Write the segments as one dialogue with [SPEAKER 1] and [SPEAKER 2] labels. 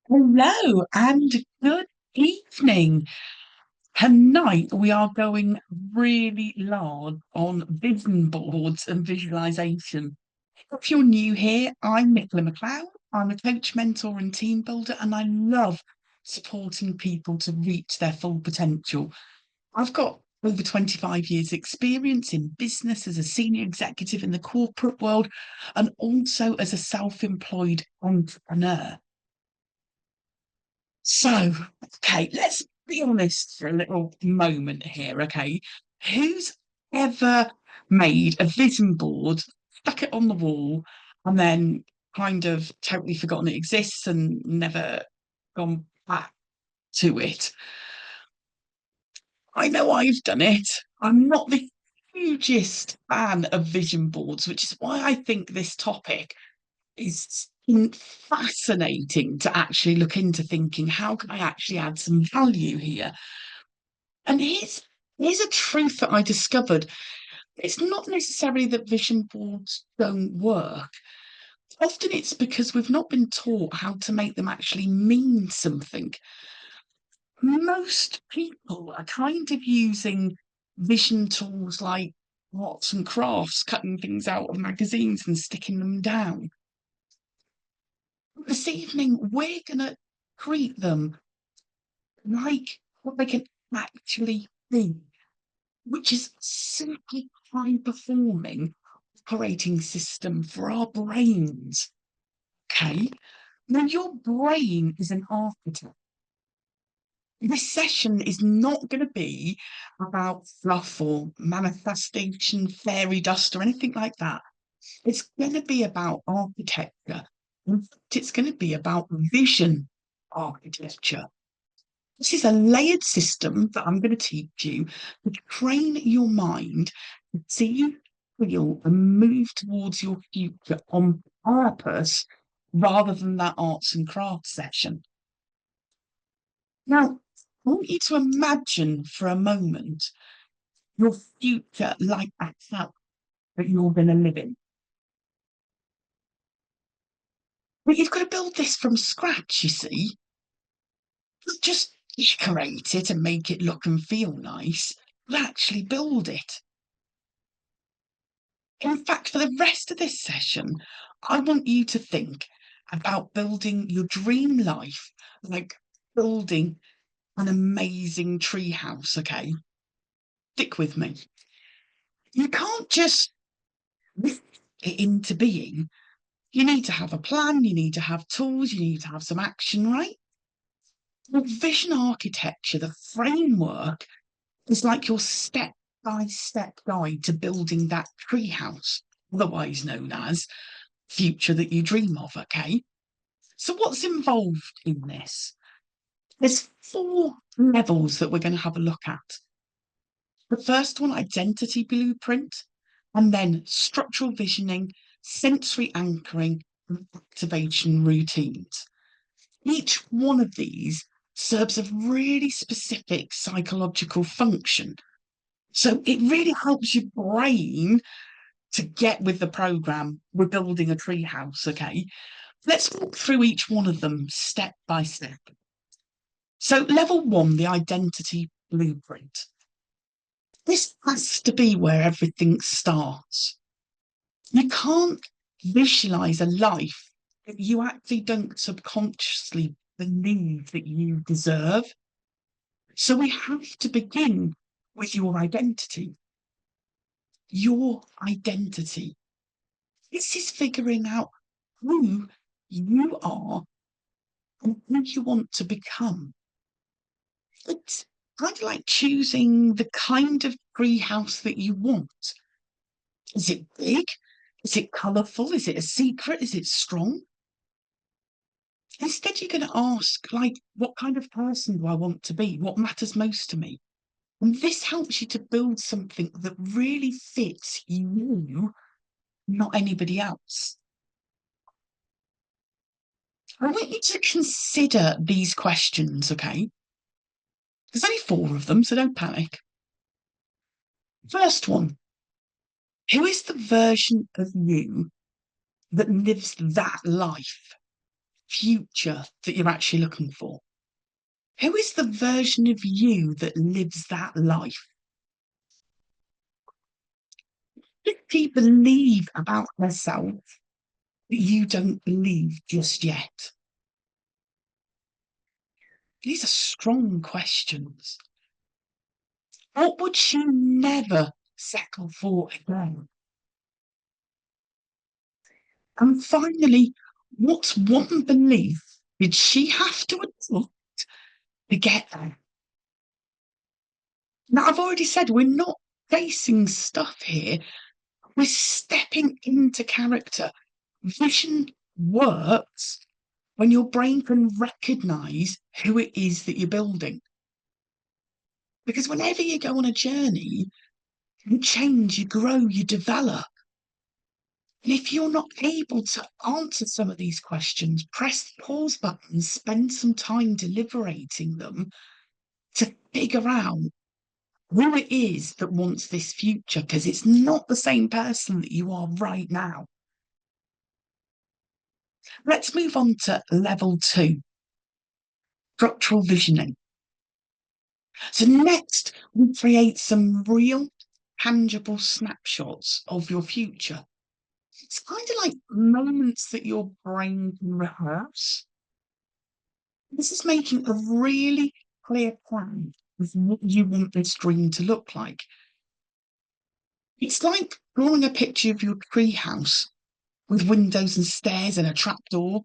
[SPEAKER 1] Hello and good evening. Tonight we are going really large on vision boards and visualization. If you're new here, I'm Nichola McLeod. I'm a coach, mentor, and team builder, and I love supporting people to reach their full potential. I've got over 25 years' experience in business as a senior executive in the corporate world and also as a self-employed entrepreneur. So, okay, let's be honest for a little moment here, okay? Who's ever made a vision board, stuck it on the wall, and then kind of totally forgotten it exists and never gone back to it? I know I've done it. I'm not the hugest fan of vision boards, which is why I think this topic is fascinating to actually look into thinking, how can I actually add some value here? And here's a truth that I discovered. It's not necessarily that vision boards don't work. Often it's because we've not been taught how to make them actually mean something. Most people are kind of using vision tools like arts and crafts, cutting things out of magazines and sticking them down. This evening, we're going to treat them like what they can actually be, which is simply high performing operating system for our brains. Okay. Now, your brain is an architect. This session is not going to be about fluff or manifestation, fairy dust, or anything like that. It's going to be about architecture. In fact, it's going to be about vision architecture. This is a layered system that I'm going to teach you to train your mind to see, feel, and move towards your future on purpose rather than that arts and crafts session. Now, I want you to imagine for a moment your future like that house that you're going to live in. But you've got to build this from scratch, you see. Not just decorate it and make it look and feel nice, but actually build it. In fact, for the rest of this session, I want you to think about building your dream life, like building an amazing tree house, okay? Stick with me. You can't just whisk it into being. You need to have a plan, you need to have tools, you need to have some action, right? Well, vision architecture, the framework, is like your step by step guide to building that tree house, otherwise known as future that you dream of, okay? So, what's involved in this? There's four levels that we're going to have a look at. The first one, identity blueprint, and then structural visioning, sensory anchoring, and activation routines. Each one of these serves a really specific psychological function. So it really helps your brain to get with the program. We're building a tree house, okay? Let's walk through each one of them step by step. So, level one, the identity blueprint. This has to be where everything starts. You can't visualize a life that you actually don't subconsciously believe that you deserve. So, we have to begin with your identity. Your identity. This is figuring out who you are and who you want to become. It's kind of like choosing the kind of tree house that you want. Is it big? Is it colourful? Is it a secret? Is it strong? Instead, you're going to ask, like, what kind of person do I want to be? What matters most to me? And this helps you to build something that really fits you, not anybody else. I want you to consider these questions, okay? There's only four of them, so don't panic. First one, who is the version of you that lives that life? future that you're actually looking for? Who is the version of you that lives that life? What does she believe about herself that you don't believe just yet? These are strong questions. What would she never settle for again? And finally, what's one belief did she have to adopt to get there? Now, I've already said we're not facing stuff here. We're stepping into character. Vision works when your brain can recognize who it is that you're building. Because whenever you go on a journey, you change, you grow, you develop. And if you're not able to answer some of these questions, press the pause button, spend some time deliberating them to figure out who it is that wants this future, because it's not the same person that you are right now. Let's move on to level 2, structural visioning. So next, we create some real, tangible snapshots of your future. It's kind of like moments that your brain can rehearse. This is making a really clear plan of what you want this dream to look like. It's like drawing a picture of your treehouse with windows and stairs and a trapdoor.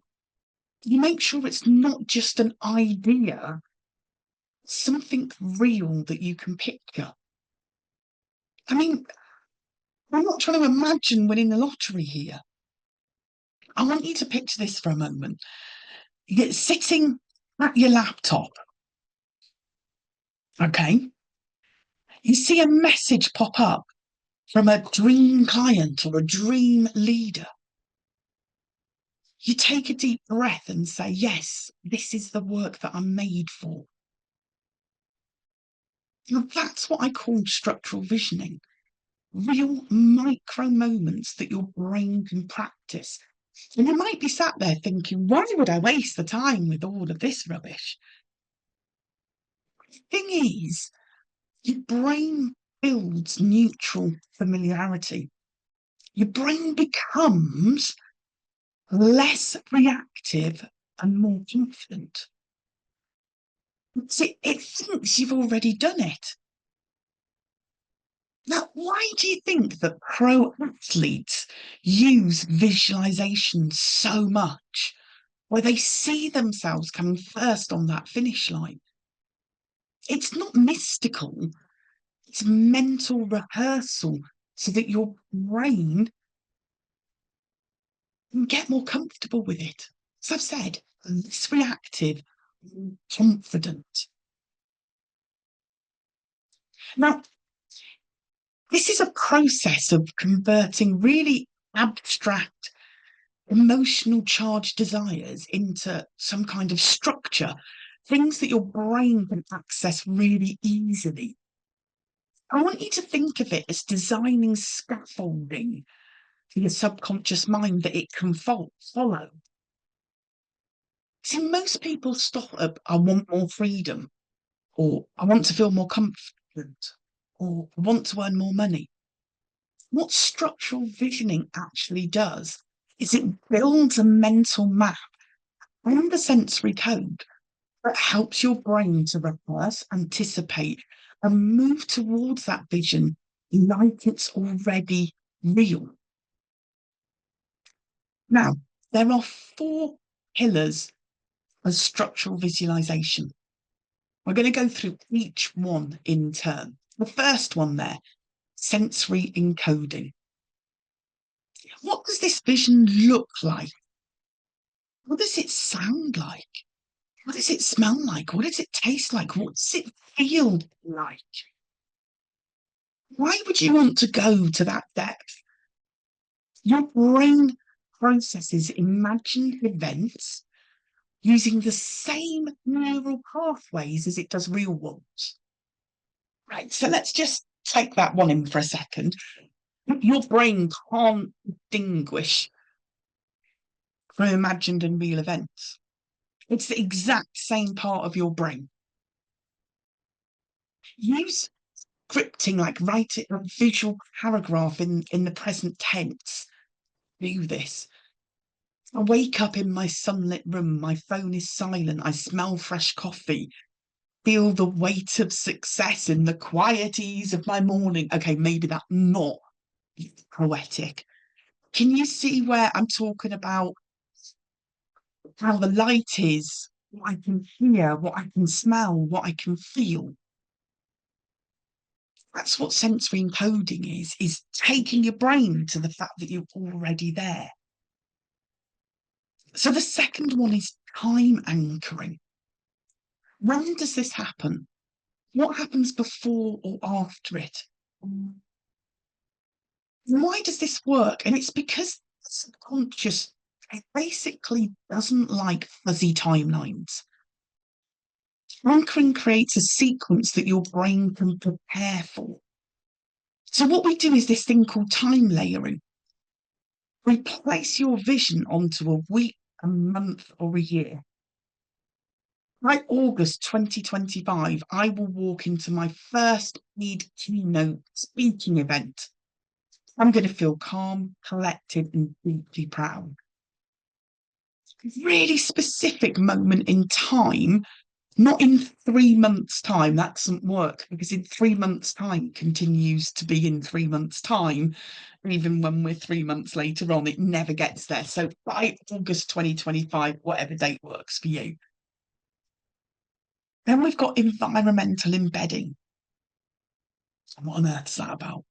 [SPEAKER 1] You make sure it's not just an idea, something real that you can picture. I mean, I'm not trying to imagine winning the lottery here. I want you to picture this for a moment. You're sitting at your laptop, okay? You see a message pop up from a dream client or a dream leader. You take a deep breath and say, yes, this is the work that I'm made for. Now, that's what I call structural visioning. Real micro moments that your brain can practice. And you might be sat there thinking, why would I waste the time with all of this rubbish? Thing is, your brain builds neutral familiarity. Your brain becomes less reactive and more confident. It thinks you've already done it. Now, why do you think that pro athletes use visualization so much, where they see themselves coming first on that finish line? It's not mystical, it's mental rehearsal so that your brain can get more comfortable with it. As I've said, less reactive, more confident. Now, this is a process of converting really abstract, emotional charged desires into some kind of structure, things that your brain can access really easily. I want you to think of it as designing scaffolding for your subconscious mind that it can follow. See, most people stop at, I want more freedom, or I want to feel more confident, or I want to earn more money. What structural visioning actually does is it builds a mental map and the sensory code that helps your brain to rehearse, anticipate, and move towards that vision like it's already real. Now, there are 4 pillars of structural visualization. We're going to go through each one in turn. The first one there, sensory encoding. What does this vision look like? What does it sound like? What does it smell like? What does it taste like? What does it feel like? Why would you want to go to that depth? Your brain processes imagined events using the same neural pathways as it does real ones. Right, so let's just take that one in for a second. Your brain can't distinguish from imagined and real events. It's the exact same part of your brain. Use scripting, like write it a visual paragraph in the present tense. Do this. I wake up in my sunlit room, my phone is silent, I smell fresh coffee, feel the weight of success in the quiet ease of my morning. Okay, maybe that's not poetic. Can you see where I'm talking about how the light is, what I can hear, what I can smell, what I can feel? That's what sensory encoding is taking your brain to the fact that you're already there. So the second one is time anchoring. When does this happen? What happens before or after it? Why does this work? And it's because the subconscious, it basically doesn't like fuzzy timelines. Anchoring creates a sequence that your brain can prepare for. So what we do is this thing called time layering. We place your vision onto a week, a month, or a year. By August 2025, I will walk into my first lead keynote speaking event. I'm going to feel calm, collected, and deeply proud. Really specific moment in time, not in 3 months' time. That doesn't work because in 3 months' time continues to be in 3 months' time. Even when we're 3 months later on, it never gets there. So by August 2025, whatever date works for you. Then we've got environmental embedding. What on earth is that about?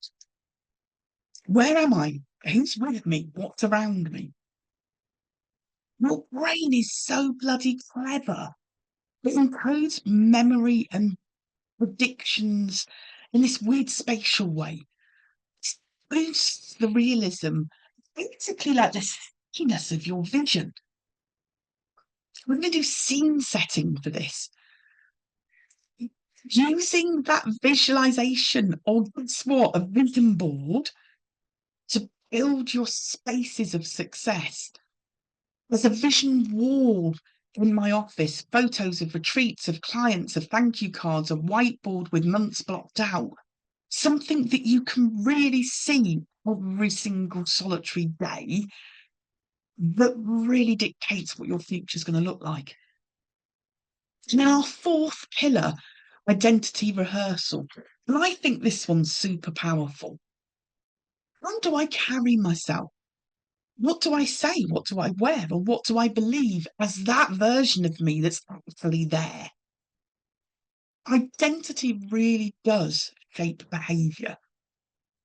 [SPEAKER 1] Where am I? Who's with me? What's around me? Your brain is so bloody clever. It encodes memory and predictions in this weird spatial way. It boosts the realism, basically like the stickiness of your vision. We're going to do scene setting for this. Using that visualization, or guess what, a vision board to build your spaces of success. There's a vision wall in my office, photos of retreats, of clients, of thank you cards, a whiteboard with months blocked out. Something that you can really see every single solitary day that really dictates what your future is going to look like. And our fourth pillar, identity rehearsal. And I think this one's super powerful. How do I carry myself? What do I say? What do I wear? Or what do I believe as that version of me that's actually there? Identity really does shape behaviour.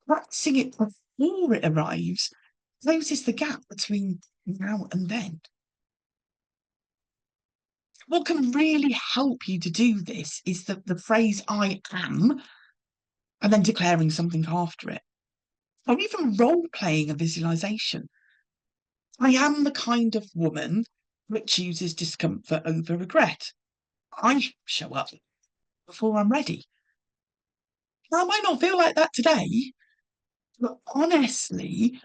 [SPEAKER 1] Practicing it before it arrives closes the gap between now and then. What can really help you to do this is the phrase I am, and then declaring something after it, or even role playing a visualization. I am the kind of woman that chooses discomfort over regret. I show up before I'm ready. Now, I might not feel like that today, but honestly,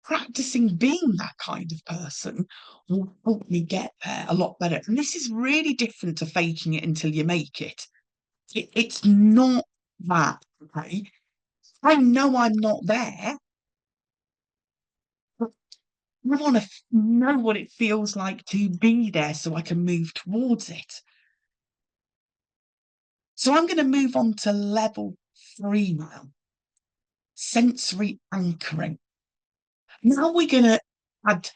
[SPEAKER 1] practicing being that kind of person will help me get there a lot better. And this is really different to faking it until you make it. It's not that, okay? I know I'm not there, but I want to know what it feels like to be there so I can move towards it. So I'm going to move on to level 3 now. Sensory anchoring. Now we're going to add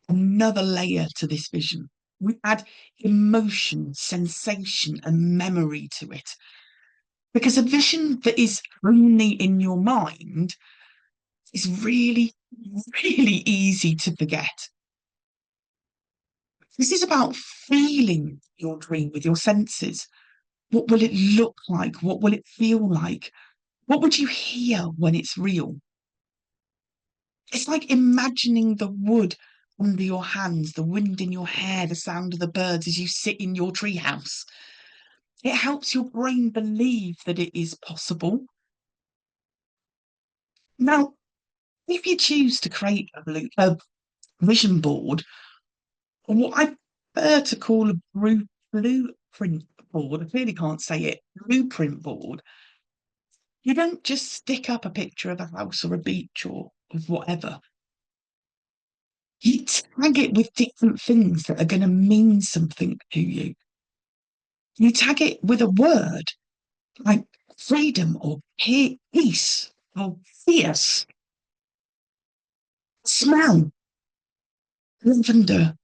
[SPEAKER 1] another layer to this vision. We add emotion, sensation, and memory to it. Because a vision that is only in your mind is really, really easy to forget. This is about feeling your dream with your senses. What will it look like? What will it feel like? What would you hear when it's real? It's like imagining the wood under your hands, the wind in your hair, the sound of the birds as you sit in your treehouse. It helps your brain believe that it is possible. Now, if you choose to create vision board, or what I prefer to call a blueprint board. I clearly can't say it. Blueprint board. You don't just stick up a picture of a house or a beach or of whatever. You tag it with different things that are going to mean something to you. You tag it with a word like freedom or peace or fierce, smell, lavender,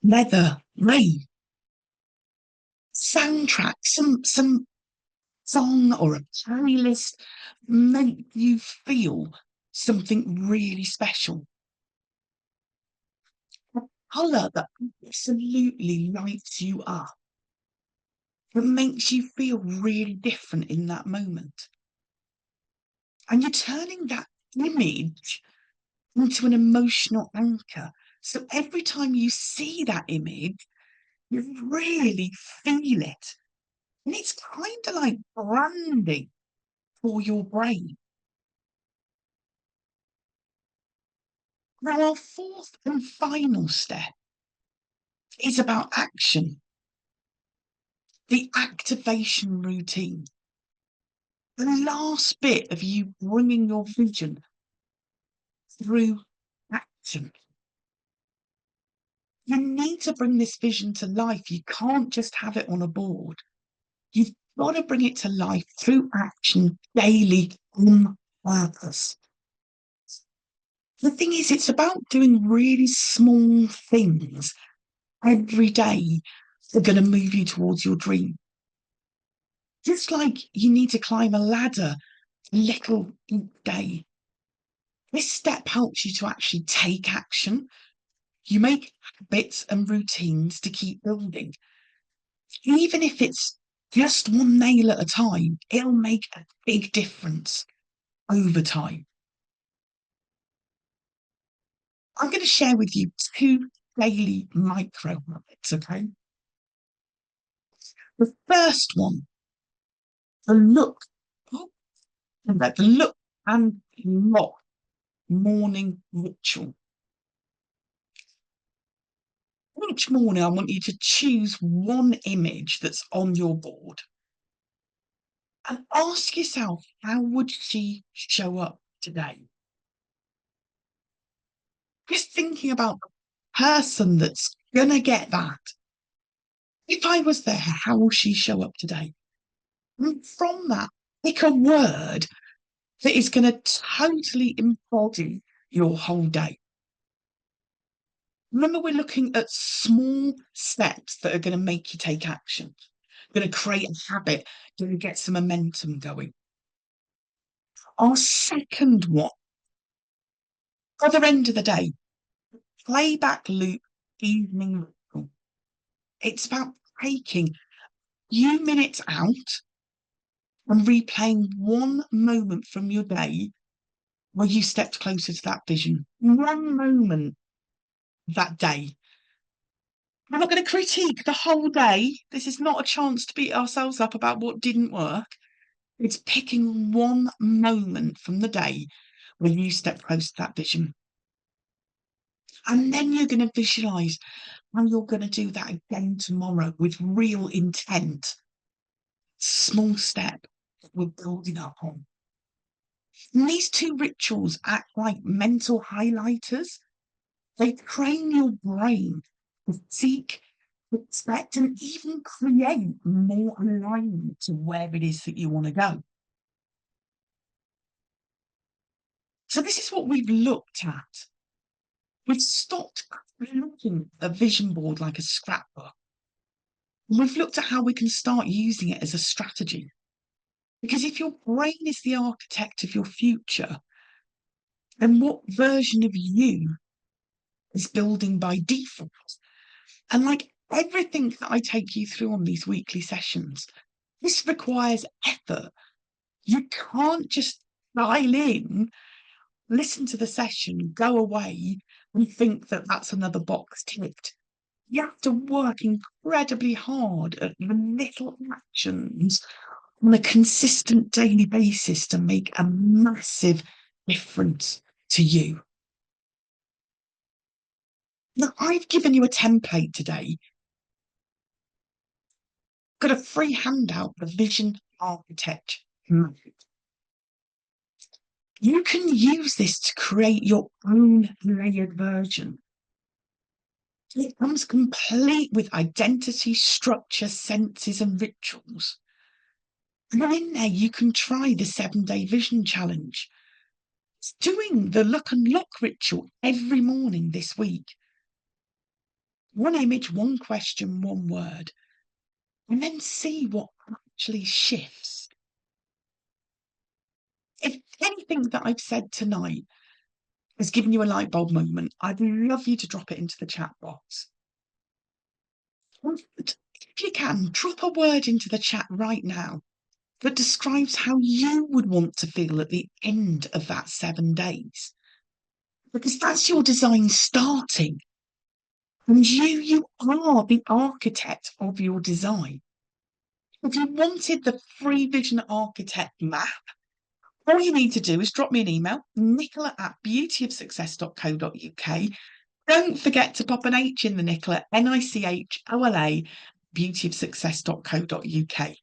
[SPEAKER 1] leather, rain, soundtrack, some song or a playlist make you feel something really special. A colour that absolutely lights you up, that makes you feel really different in that moment. And you're turning that image into an emotional anchor. So every time you see that image, you really feel it. And it's kind of like branding for your brain. Now, our fourth and final step is about action, the activation routine. The last bit of you bringing your vision through action. You need to bring this vision to life. You can't just have it on a board. You've got to bring it to life through action daily on purpose. The thing is, it's about doing really small things every day that are going to move you towards your dream. Just like you need to climb a ladder a little each day. This step helps you to actually take action. You make habits and routines to keep building. Even if it's just one nail at a time, it'll make a big difference over time. I'm going to share with you two daily micro habits, okay? The first one, the look, oh, the look and lock morning ritual. Each morning, I want you to choose one image that's on your board and ask yourself, how would she show up today? Just thinking about the person that's going to get that. If I was there, how will she show up today? And from that, pick a word that is going to totally embody your whole day. Remember, we're looking at small steps that are going to make you take action, going to create a habit, going to get some momentum going. Our second one, other end of the day, playback loop evening ritual. It's about taking a few minutes out and replaying one moment from your day where you stepped closer to that vision. One moment that day. We're not going to critique the whole day. This is not a chance to beat ourselves up about what didn't work. It's picking one moment from the day where you stepped close to that vision. And then you're going to visualize how you're going to do that again tomorrow with real intent. Small step that we're building up on. And these two rituals act like mental highlighters. They train your brain to seek, expect, and even create more alignment to where it is that you want to go. So this is what we've looked at. We've stopped looking at a vision board like a scrapbook. We've looked at how we can start using it as a strategy. Because if your brain is the architect of your future, then what version of you is building by default? And like everything that I take you through on these weekly sessions, this requires effort. You can't just dial in, listen to the session, go away, and think that that's another box ticked. You have to work incredibly hard at the little actions on a consistent daily basis to make a massive difference to you. Now, I've given you a template today. Got a free handout, the Vision Architect Method. You can use this to create your own layered version. It comes complete with identity, structure, senses, and rituals. And then in there, you can try the 7-day vision challenge. It's doing the look and look ritual every morning this week. One image, one question, one word, and then see what actually shifts. If anything that I've said tonight has given you a light bulb moment, I'd love you to drop it into the chat box. If you can, drop a word into the chat right now that describes how you would want to feel at the end of that 7 days. Because that's your design starting. And you are the architect of your design. If you wanted the free Vision Architect map, all you need to do is drop me an email, nichola@beautyofsuccess.co.uk. Don't forget to pop an H in the Nichola, Nichola, beautyofsuccess.co.uk.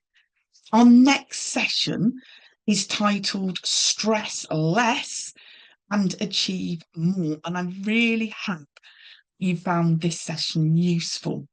[SPEAKER 1] Our next session is titled Stress Less and Achieve More. And I really hope you found this session useful.